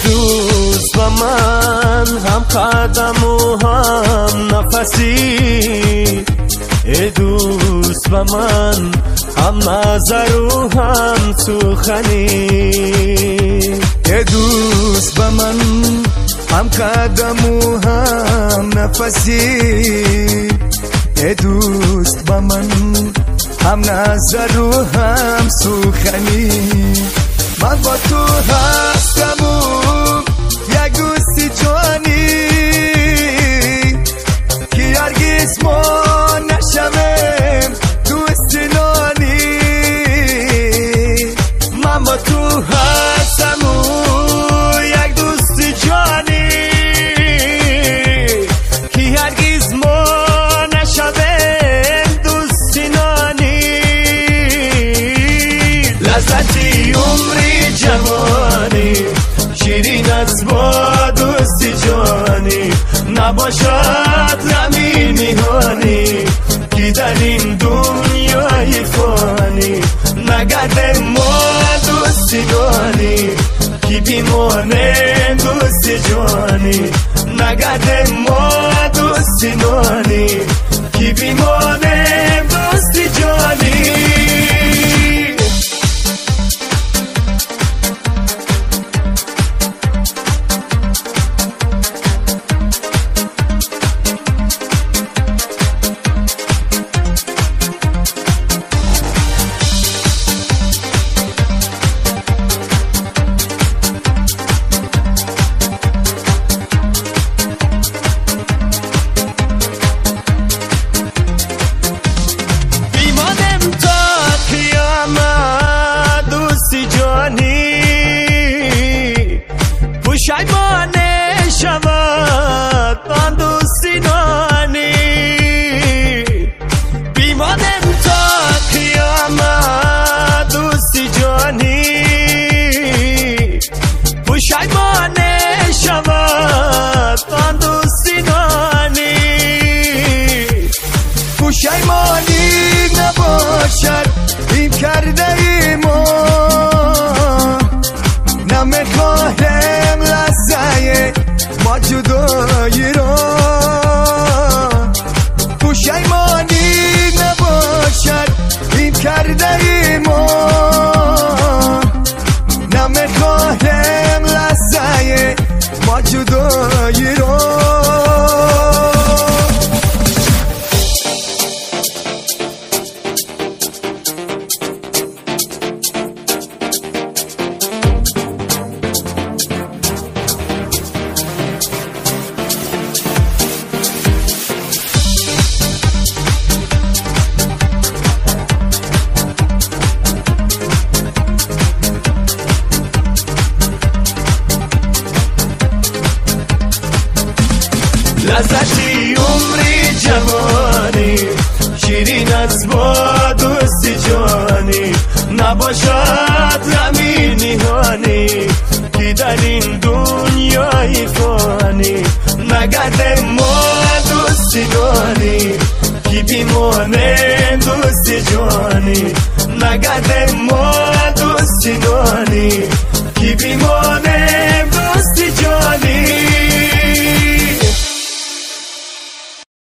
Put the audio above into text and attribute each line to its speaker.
Speaker 1: دوست با من هم قدم و هم نفسی، دوست با من هم نظر و هم سخنی،
Speaker 2: دوست با من هم قدم و هم نفسی، دوست با من هم نظر و هم سخنی. من با تو هستم و یک دوستی جانی که هرگز ما نشویم دوست نانی. من با تو هستم و یک دوستی جانی که هرگز ما نشویم دوست نانی. لذتی عمری جوانی شیرین از با دوستی جانی، نباشد غمی نهانی که در این دنیای فانی. نگرده ما دوستی نانی که بیمانه دوستی جانی، نگرده ما دوستی نانی که بیمانه دوستی جانی.
Speaker 1: پشیمانه شود آن دوستی نانی، بیمانم تا قیامت دوستی جانی. پشیمانه شود آن دوستی نانی،
Speaker 2: پشیمانی نباشد این کرده ای ما، نمیخواهم لحظه ما جدایی را. پشیمانی نباشد این کرده ای ما، نمیخواهم لحظه ما جدایی را.
Speaker 1: لذتی عمری جوانی شیرین از با دوستی جانی، نباشد غمی نهانی که در این دنیای فانی. نگرده ما دوستی نانی که بیمانه دوستی جانی، نگرده ما دوستی نانی